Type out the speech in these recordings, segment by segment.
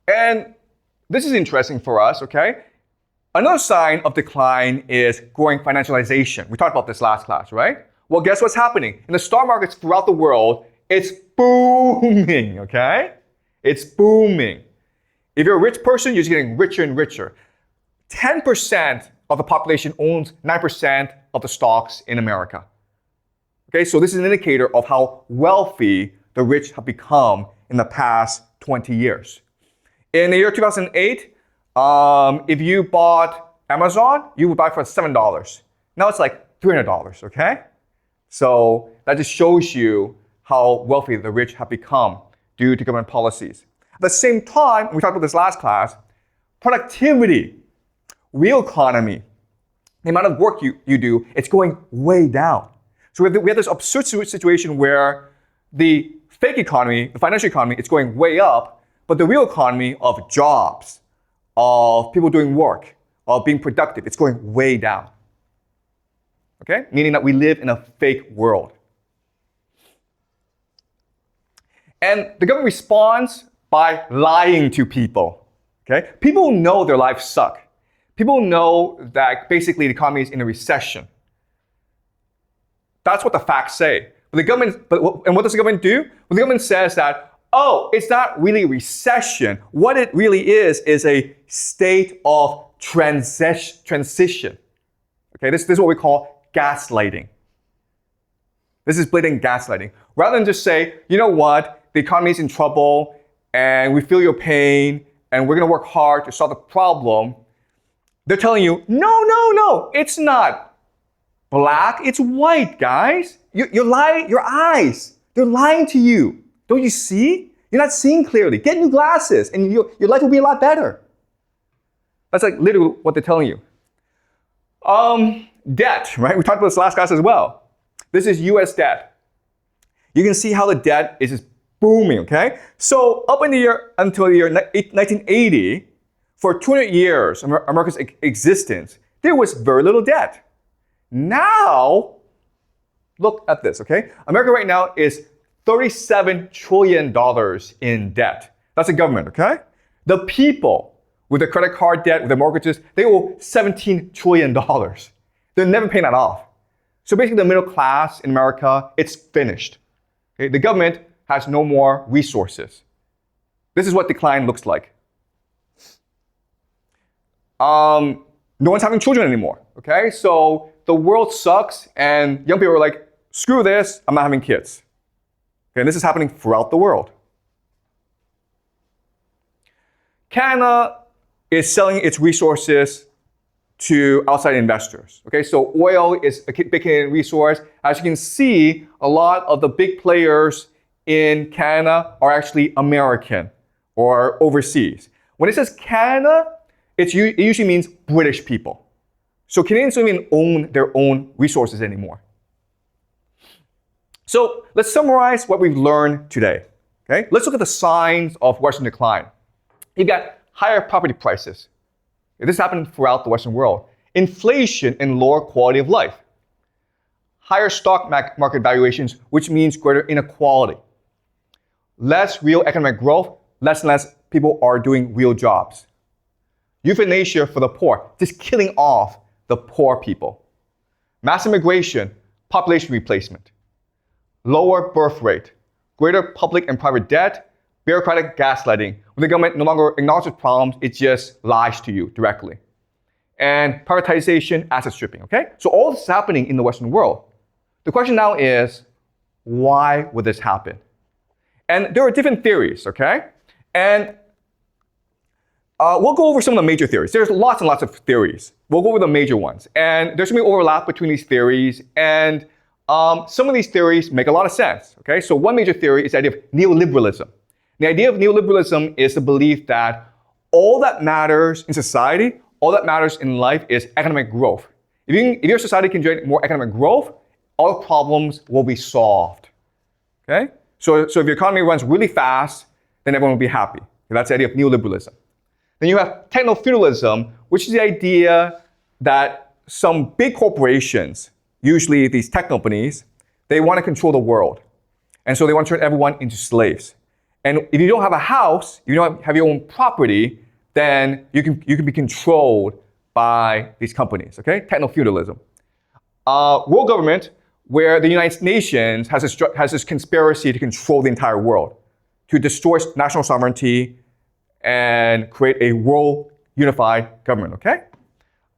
And this is interesting for us, okay? Another sign of decline is growing financialization. We talked about this last class, right? Well, guess what's happening? In the stock markets throughout the world, it's booming, okay? It's booming. If you're a rich person, you're just getting richer and richer. 10% of the population owns 9% of the stocks in America. Okay, so this is an indicator of how wealthy the rich have become in the past 20 years. In the year 2008, if you bought Amazon, you would buy for $7. Now it's like $300, okay? So that just shows you how wealthy the rich have become due to government policies. At the same time, we talked about this last class, productivity, real economy, the amount of work you do, it's going way down. So we have this absurd situation where the fake economy, the financial economy, it's going way up, but the real economy of jobs, of people doing work, of being productive, it's going way down. Okay? Meaning that we live in a fake world. And the government responds by lying to people. Okay? People know their lives suck. People know that basically the economy is in a recession. That's what the facts say. But the government, and what does the government do? Well, the government says that, oh, it's not really a recession. What it really is a state of transition. Okay, this is what we call gaslighting. This is blatant gaslighting. Rather than just say, you know what, the economy is in trouble, and we feel your pain, and we're going to work hard to solve the problem, they're telling you, no, it's not black, it's white, guys. You're lying, your eyes, they're lying to you. Don't you see? You're not seeing clearly. Get new glasses and your life will be a lot better. That's like literally what they're telling you. Debt, right? We talked about this last class as well. This is US debt. You can see how the debt is just booming, okay? So up in the year, until the year 1980, for 200 years, America's existence, there was very little debt. Now, look at this, okay? America right now is $37 trillion in debt. That's the government, okay? The people with the credit card debt, with the mortgages, they owe $17 trillion. They're never paying that off. So basically the middle class in America, it's finished. Okay? The government has no more resources. This is what decline looks like. No one's having children anymore, okay? So the world sucks and young people are like, screw this, I'm not having kids. Okay, and this is happening throughout the world. Canada is selling its resources to outside investors. Okay, so oil is a big Canadian resource. As you can see, a lot of the big players in Canada are actually American or overseas. When it says Canada, it usually means British people. So Canadians don't even own their own resources anymore. So let's summarize what we've learned today. Okay? Let's look at the signs of Western decline. You've got higher property prices. This is happening throughout the Western world. Inflation and lower quality of life. Higher stock market valuations, which means greater inequality. Less real economic growth, less and less people are doing real jobs. Euthanasia for the poor, just killing off the poor people. Mass immigration, population replacement. Lower birth rate, greater public and private debt, bureaucratic gaslighting. When the government no longer acknowledges problems, it just lies to you directly. And privatization, asset stripping, okay? So all this is happening in the Western world. The question now is, why would this happen? And there are different theories, okay? And we'll go over some of the major theories. There's lots and lots of theories. We'll go over the major ones. And there's going to be overlap between these theories. And some of these theories make a lot of sense, okay? So one major theory is the idea of neoliberalism. The idea of neoliberalism is the belief that all that matters in society, all that matters in life is economic growth. If your society can generate more economic growth, all problems will be solved, okay? So if your economy runs really fast, then everyone will be happy. That's the idea of neoliberalism. Then you have techno-feudalism, which is the idea that some big corporations, usually these tech companies, they want to control the world. And so they want to turn everyone into slaves. And if you don't have a house, you don't have your own property, then you can be controlled by these companies, okay? Techno-feudalism. World government, where the United Nations has this conspiracy to control the entire world, to destroy national sovereignty and create a world unified government, okay?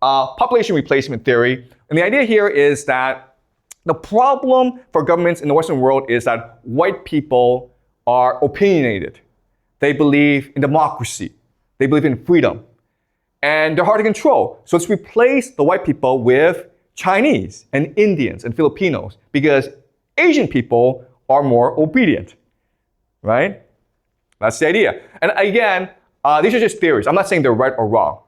Population replacement theory. And the idea here is that the problem for governments in the Western world is that white people are opinionated. They believe in democracy. They believe in freedom. And they're hard to control. So let's replace the white people with Chinese and Indians and Filipinos, because Asian people are more obedient, right? That's the idea. And again, these are just theories. I'm not saying they're right or wrong.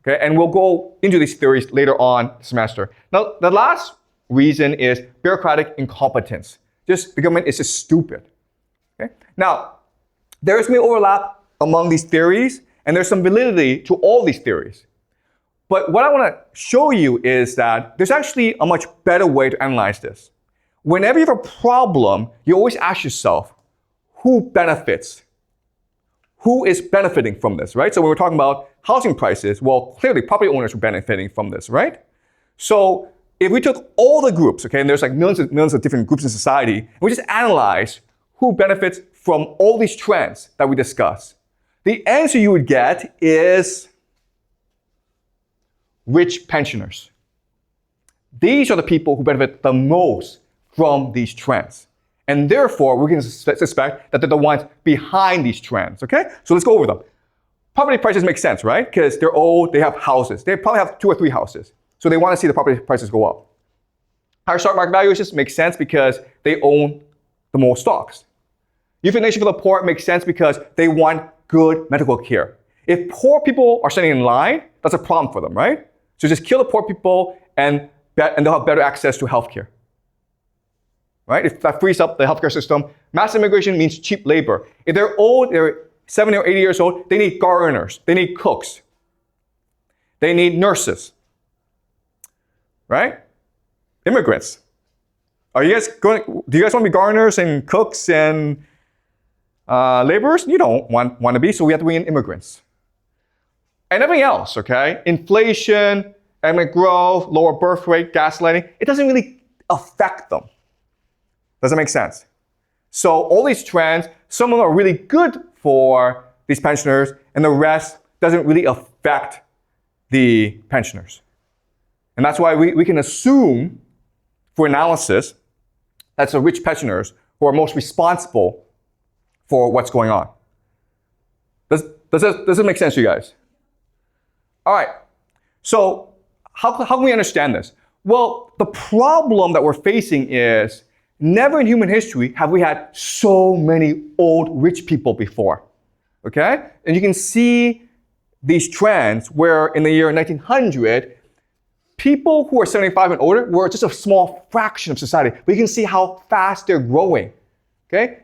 Okay? And we'll go into these theories later on the semester. Now, the last reason is bureaucratic incompetence. Just the government is just stupid. Okay? Now, there is some overlap among these theories, and there's some validity to all these theories. But what I want to show you is that there's actually a much better way to analyze this. Whenever you have a problem, you always ask yourself, who benefits? Who is benefiting from this, right? So when we're talking about housing prices, well, clearly property owners are benefiting from this, right? So if we took all the groups, okay, and there's like millions of different groups in society, and we just analyze who benefits from all these trends that we discuss, the answer you would get is rich pensioners. These are the people who benefit the most from these trends. And therefore, we can suspect that they're the ones behind these trends, okay? So let's go over them. Property prices make sense, right? Because they're old, they have houses. They probably have 2 or 3 houses. So they want to see the property prices go up. Higher stock market valuations make sense because they own the most stocks. Euthanasia for the poor makes sense because they want good medical care. If poor people are standing in line, that's a problem for them, right? So just kill the poor people and they'll have better access to healthcare. Right? If that frees up the healthcare system, mass immigration means cheap labor. If they're old, they're 70 or 80 years old, they need gardeners, they need cooks, they need nurses. Right? Immigrants. Do you guys want to be gardeners and cooks and laborers? You don't want to be, so we have to bring in immigrants. And everything else, okay? Inflation, economic growth, lower birth rate, gaslighting, it doesn't really affect them. Does that make sense? So all these trends, some of them are really good for these pensioners, and the rest doesn't really affect the pensioners. And that's why we can assume, for analysis, that's the rich pensioners who are most responsible for what's going on. Does it make sense to you guys? All right. So how can we understand this? Well, the problem that we're facing is never in human history have we had so many old rich people before, okay? And you can see these trends where in the year 1900, people who are 75 and older were just a small fraction of society. But you can see how fast they're growing, okay?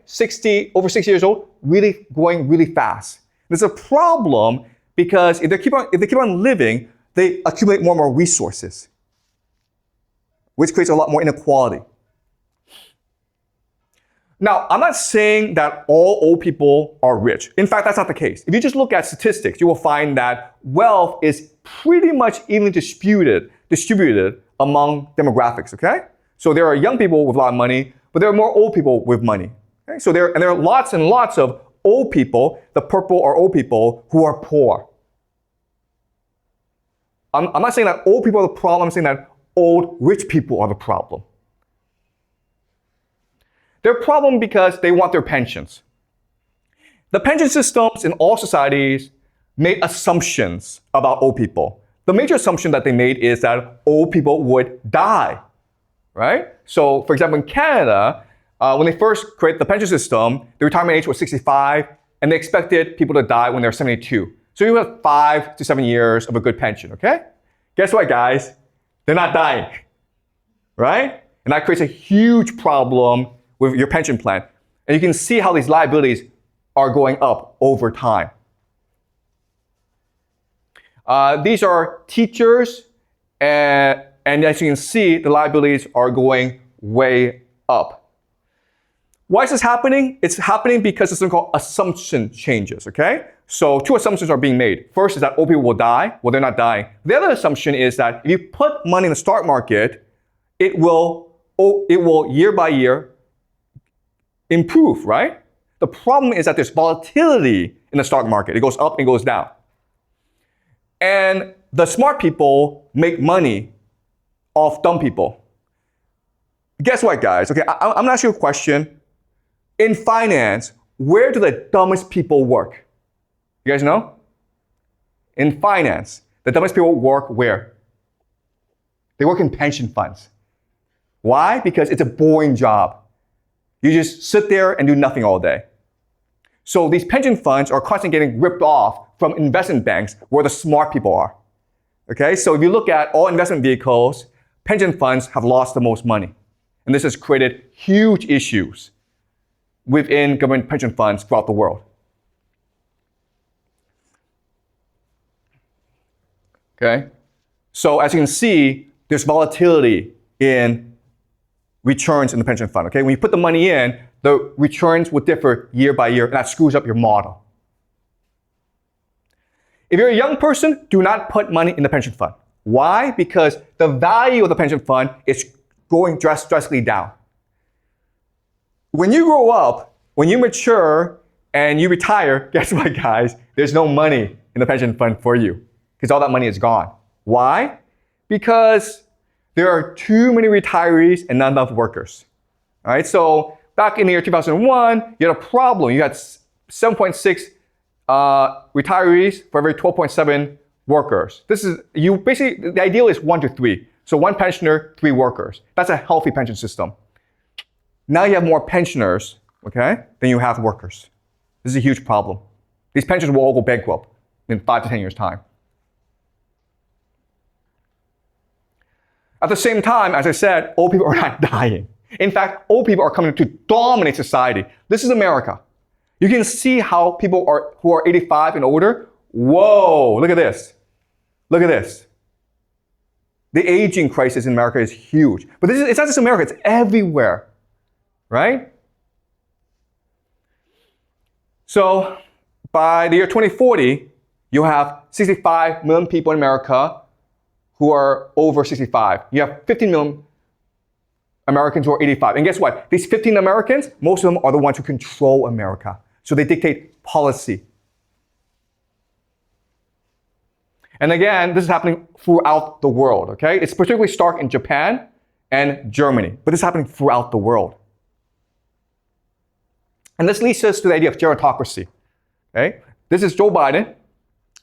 Over 60 years old, really growing really fast. There's a problem because if they keep on living, they accumulate more and more resources, which creates a lot more inequality. Now, I'm not saying that all old people are rich. In fact, that's not the case. If you just look at statistics, you will find that wealth is pretty much evenly distributed among demographics, okay? So there are young people with a lot of money, but there are more old people with money. Okay? So there are lots and lots of old people, the purple are old people who are poor. I'm not saying that old people are the problem, I'm saying that old rich people are the problem. They're a problem because they want their pensions. The pension systems in all societies made assumptions about old people. The major assumption that they made is that old people would die, right? So, for example, in Canada, when they first created the pension system, the retirement age was 65, and they expected people to die when they're 72. So you have 5 to 7 years of a good pension, okay? Guess what, guys? They're not dying, right? And that creates a huge problem with your pension plan. And you can see how these liabilities are going up over time. These are teachers, and as you can see, the liabilities are going way up. Why is this happening? It's happening because of something called assumption changes, okay? So two assumptions are being made. First is that old people will die. Well, they're not dying. The other assumption is that if you put money in the stock market, it will year by year improve, right? The problem is that there's volatility in the stock market. It goes up and goes down. And the smart people make money off dumb people. Guess what, guys? Okay, I'm gonna ask you a question. In finance, where do the dumbest people work? You guys know? In finance, the dumbest people work where? They work in pension funds. Why? Because it's a boring job. You just sit there and do nothing all day. So these pension funds are constantly getting ripped off from investment banks where the smart people are. Okay, so if you look at all investment vehicles, pension funds have lost the most money. And this has created huge issues within government pension funds throughout the world. Okay, so as you can see, there's volatility in returns in the pension fund. Okay, when you put the money in, the returns will differ year by year, and that screws up your model. If you're a young person, do not put money in the pension fund. Why? Because the value of the pension fund is going drastically down. When you grow up, when you mature and you retire, guess what, guys? There's no money in the pension fund for you because all that money is gone. Why? Because there are too many retirees and not enough workers. All right, so back in the year 2001, you had a problem. You had 7.6 retirees for every 12.7 workers. The ideal is 1 to 3. So 1 pensioner, 3 workers. That's a healthy pension system. Now you have more pensioners, okay, than you have workers. This is a huge problem. These pensions will all go bankrupt in 5 to 10 years' time. At the same time, as I said, old people are not dying. In fact, old people are coming to dominate society. This is America. You can see how people who are 85 and older, whoa, look at this. Look at this. The aging crisis in America is huge. But it's not just America, it's everywhere, right? So by the year 2040, you'll have 65 million people in America who are over 65. You have 15 million Americans who are 85. And guess what? These 15 Americans, most of them are the ones who control America. So they dictate policy. And again, this is happening throughout the world, okay? It's particularly stark in Japan and Germany, but this is happening throughout the world. And this leads us to the idea of gerontocracy, okay? This is Joe Biden,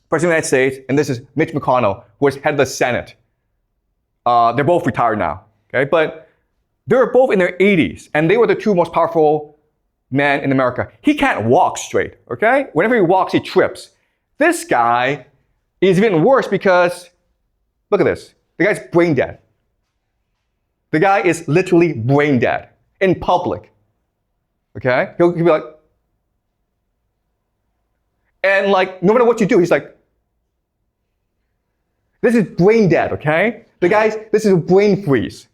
President of the United States, and this is Mitch McConnell, who is head of the Senate. They're both retired now, okay? But they're both in their 80s, and they were the 2 most powerful men in America. He can't walk straight, okay? Whenever he walks, he trips. This guy is even worse because, look at this. The guy's brain dead. The guy is literally brain dead in public, okay? He'll be like, and like, no matter what you do, he's like, this is brain dead, okay? This is a brain freeze.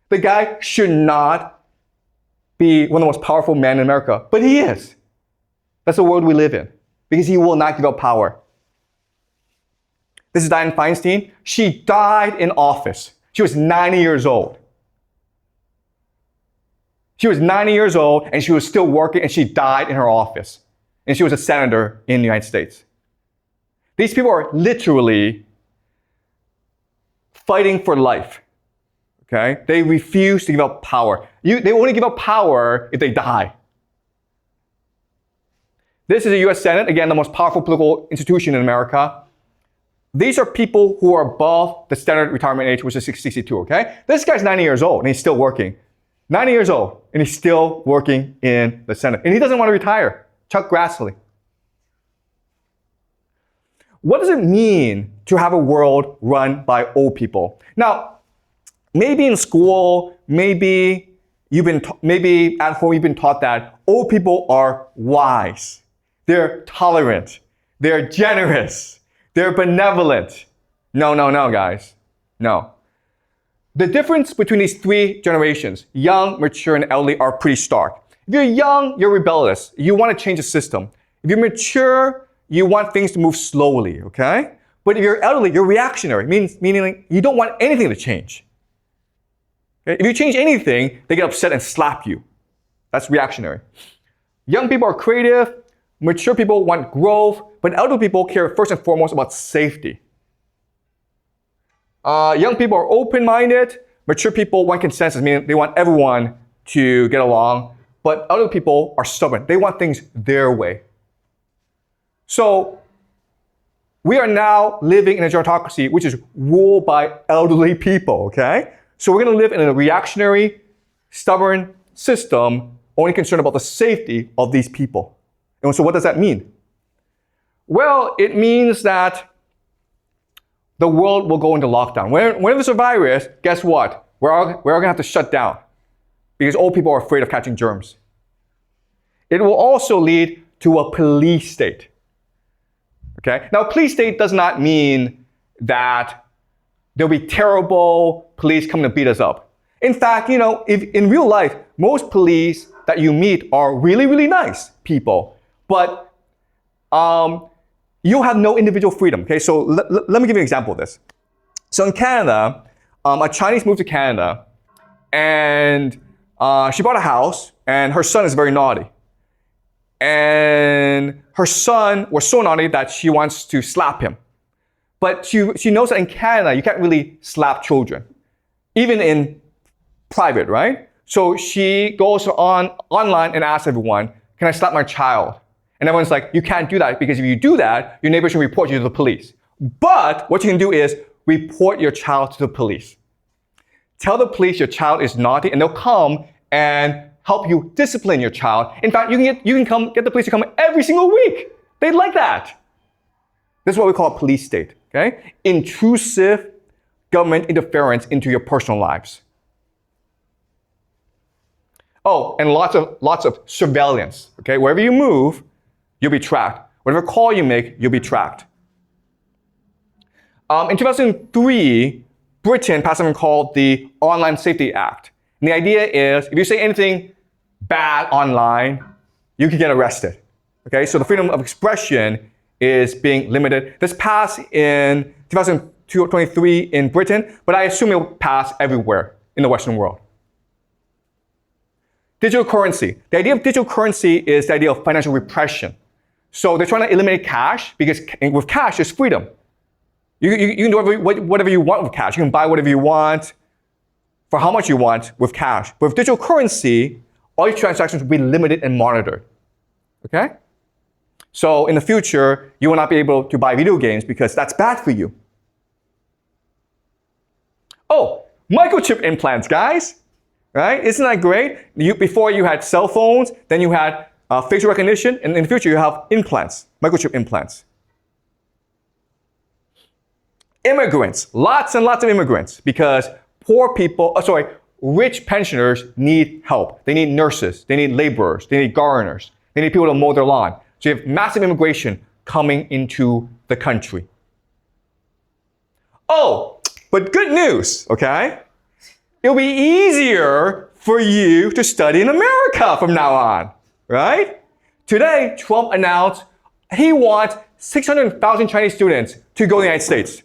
The guy should not be one of the most powerful men in America, but he is. That's the world we live in, because he will not give up power. This is Dianne Feinstein. She died in office. She was 90 years old. She was 90 years old, and she was still working, and she died in her office. And she was a senator in the United States. These people are literally fighting for life. Okay? They refuse to give up power. They only give up power if they die. This is the US Senate, again, the most powerful political institution in America. These are people who are above the standard retirement age, which is 62, okay? This guy's 90 years old and he's still working. 90 years old and he's still working in the Senate. And he doesn't want to retire. Chuck Grassley. What does it mean to have a world run by old people? Now, maybe in school, maybe at home you've been taught that old people are wise. They're tolerant. They're generous. They're benevolent. No, guys. No. The difference between these 3 generations, young, mature, and elderly, are pretty stark. If you're young, you're rebellious. You want to change the system. If you're mature, you want things to move slowly, okay? But if you're elderly, you're reactionary, meaning you don't want anything to change. Okay? If you change anything, they get upset and slap you. That's reactionary. Young people are creative. Mature people want growth. But elderly people care first and foremost about safety. Young people are open-minded. Mature people want consensus, meaning they want everyone to get along. But elderly people are stubborn. They want things their way. So we are now living in a gerontocracy which is ruled by elderly people, okay? So we're going to live in a reactionary, stubborn system only concerned about the safety of these people. And so what does that mean? Well, it means that the world will go into lockdown. When there's a virus, guess what? We're all going to have to shut down because old people are afraid of catching germs. It will also lead to a police state. Okay? Now, police state does not mean that there'll be terrible police coming to beat us up. In fact, if in real life, most police that you meet are really, really nice people. But you'll have no individual freedom. Okay, so let me give you an example of this. So in Canada, a Chinese moved to Canada, and she bought a house, and her son is very naughty. And her son was so naughty that she wants to slap him. But she knows that in Canada, you can't really slap children, even in private, right? So she goes online and asks everyone, can I slap my child? And everyone's like, you can't do that because if you do that, your neighbors will report you to the police. But what you can do is report your child to the police. Tell the police your child is naughty and they'll come and help you discipline your child. In fact, you can get the police to come every single week. They'd like that. This is what we call a police state, okay? Intrusive government interference into your personal lives. Oh, and lots of surveillance, okay? Wherever you move, you'll be tracked. Whatever call you make, you'll be tracked. In 2003, Britain passed something called the Online Safety Act. And the idea is, if you say anything bad online, you can get arrested. Okay, so the freedom of expression is being limited. This passed in 2023 in Britain, but I assume it will pass everywhere in the Western world. Digital currency. The idea of digital currency is the idea of financial repression. So they're trying to eliminate cash because with cash, there's freedom. You can do whatever you want with cash. You can buy whatever you want for how much you want with cash. But with digital currency, all your transactions will be limited and monitored. Okay? So in the future, you will not be able to buy video games because that's bad for you. Oh, microchip implants, guys. Right? Isn't that great? Before you had cell phones, then you had facial recognition, and in the future you have implants, microchip implants. Immigrants, lots and lots of immigrants, because rich pensioners need help. They need nurses, they need laborers, they need gardeners, they need people to mow their lawn. So you have massive immigration coming into the country. Oh, but good news, okay? It'll be easier for you to study in America from now on, right? Today, Trump announced he wants 600,000 Chinese students to go to the United States,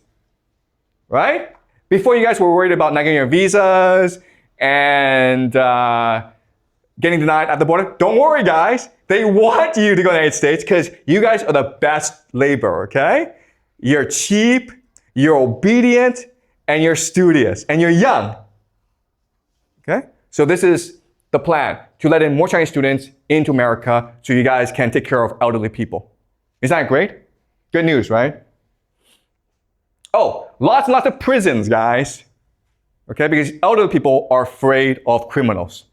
right? Before you guys were worried about not getting your visas and getting denied at the border, don't worry, guys. They want you to go to the United States because you guys are the best labor, okay? You're cheap, you're obedient, and you're studious, and you're young. Okay? So this is the plan, to let in more Chinese students into America so you guys can take care of elderly people. Isn't that great? Good news, right? Oh, lots and lots of prisons, guys. Okay? Because elderly people are afraid of criminals.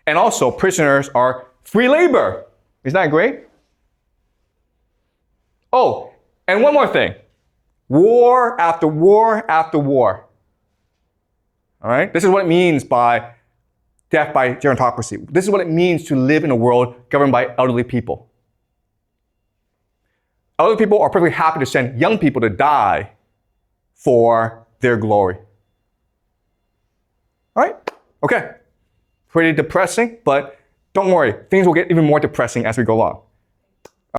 And also, prisoners are free labor. Isn't that great? Oh, and one more thing. War after war after war. All right? This is what it means by death by gerontocracy. This is what it means to live in a world governed by elderly people. Elderly people are perfectly happy to send young people to die for their glory. All right? Okay. Pretty depressing, but don't worry, things will get even more depressing as we go along.